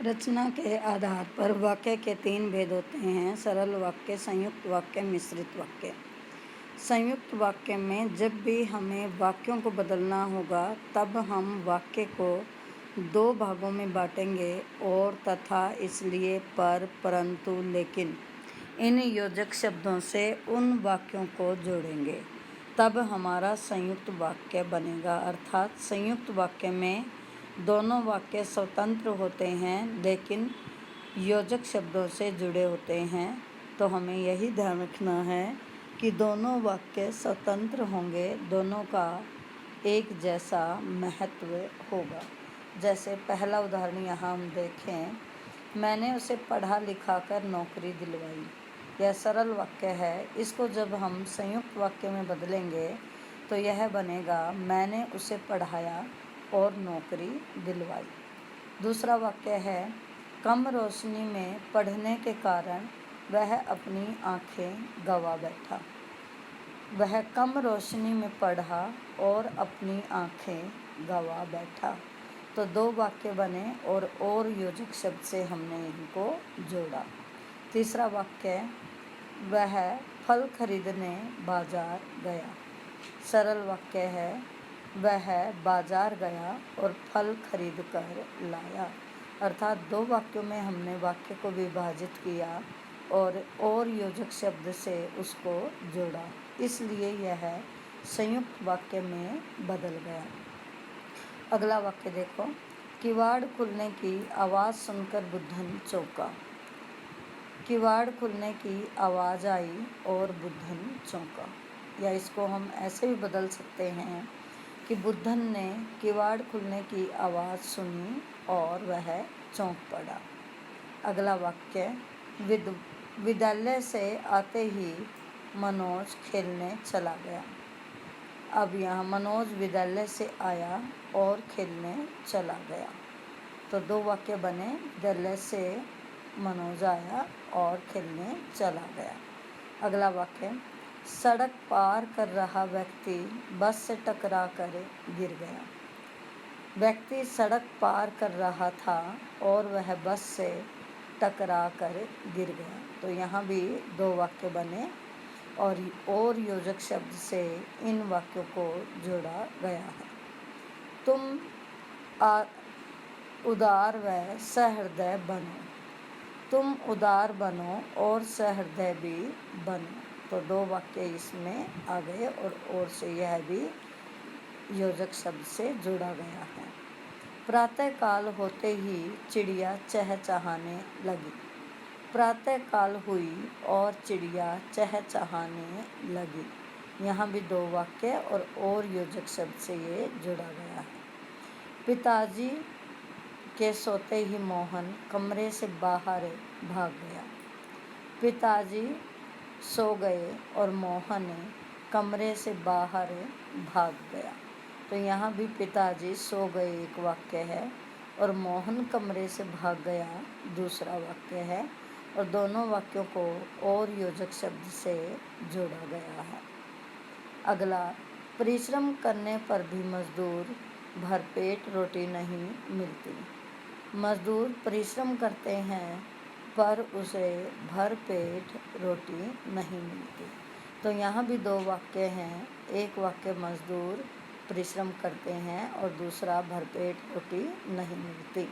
रचना के आधार पर वाक्य के तीन भेद होते हैं: सरल वाक्य, संयुक्त वाक्य, मिश्रित वाक्य। संयुक्त वाक्य में जब भी हमें वाक्यों को बदलना होगा तब हम वाक्य को दो भागों में बांटेंगे: और, तथा, इसलिए, पर, परंतु, लेकिन। इन योजक शब्दों से उन वाक्यों को जोड़ेंगे, तब हमारा संयुक्त वाक्य बनेगा। अर्थात संयुक्त वाक्य में दोनों वाक्य स्वतंत्र होते हैं लेकिन योजक शब्दों से जुड़े होते हैं। तो हमें यही ध्यान रखना है कि दोनों वाक्य स्वतंत्र होंगे, दोनों का एक जैसा महत्व होगा। जैसे पहला उदाहरण यहाँ हम देखें, मैंने उसे पढ़ा लिखा कर नौकरी दिलवाई। यह सरल वाक्य है। इसको जब हम संयुक्त वाक्य में बदलेंगे तो यह बनेगा, मैंने उसे पढ़ाया और नौकरी दिलवाई। दूसरा वाक्य है, कम रोशनी में पढ़ने के कारण वह अपनी आँखें गंवा बैठा। वह कम रोशनी में पढ़ा और अपनी आँखें गंवा बैठा। तो दो वाक्य बने और योजक शब्द से हमने इनको जोड़ा। तीसरा वाक्य, वह फल खरीदने बाजार गया। सरल वाक्य है, वह बाजार गया और फल खरीद कर लाया। अर्थात दो वाक्यों में हमने वाक्य को विभाजित किया और योजक शब्द से उसको जोड़ा, इसलिए यह संयुक्त वाक्य में बदल गया। अगला वाक्य देखो, किवाड़ खुलने की आवाज़ सुनकर बुद्धन चौंका। किवाड़ खुलने की आवाज़ आई और बुद्धन चौंका। या इसको हम ऐसे भी बदल सकते हैं कि बुद्धन ने किवाड़ खुलने की आवाज़ सुनी और वह चौंक पड़ा। अगला वाक्य, विद्यालय से आते ही मनोज खेलने चला गया। अब यहाँ मनोज विद्यालय से आया और खेलने चला गया। तो दो वाक्य बने, विद्यालय से मनोज आया और खेलने चला गया। अगला वाक्य, सड़क पार कर रहा व्यक्ति बस से टकरा कर गिर गया। व्यक्ति सड़क पार कर रहा था और वह बस से टकरा कर गिर गया। तो यहाँ भी दो वाक्य बने और योजक शब्द से इन वाक्यों को जोड़ा गया है। तुम उदार व सहृदय बनो। तुम उदार बनो और सहृदय भी बनो। तो दो वाक्य इसमें आ गए और से यह भी योजक शब्द से जोड़ा गया है। प्रातःकाल होते ही चिड़िया चहचहाने लगी। प्रातःकाल हुई और चिड़िया चहचहाने लगी। यहाँ भी दो वाक्य और योजक शब्द से ये जोड़ा गया है। पिताजी के सोते ही मोहन कमरे से बाहर भाग गया। पिताजी सो गए और मोहन कमरे से बाहर भाग गया। तो यहाँ भी पिताजी सो गए एक वाक्य है और मोहन कमरे से भाग गया दूसरा वाक्य है, और दोनों वाक्यों को और योजक शब्द से जोड़ा गया है। अगला, परिश्रम करने पर भी मजदूर भरपेट रोटी नहीं मिलती। मजदूर परिश्रम करते हैं पर उसे भरपेट रोटी नहीं मिलती। तो यहाँ भी दो वाक्य हैं, एक वाक्य मजदूर परिश्रम करते हैं और दूसरा भरपेट रोटी नहीं मिलती।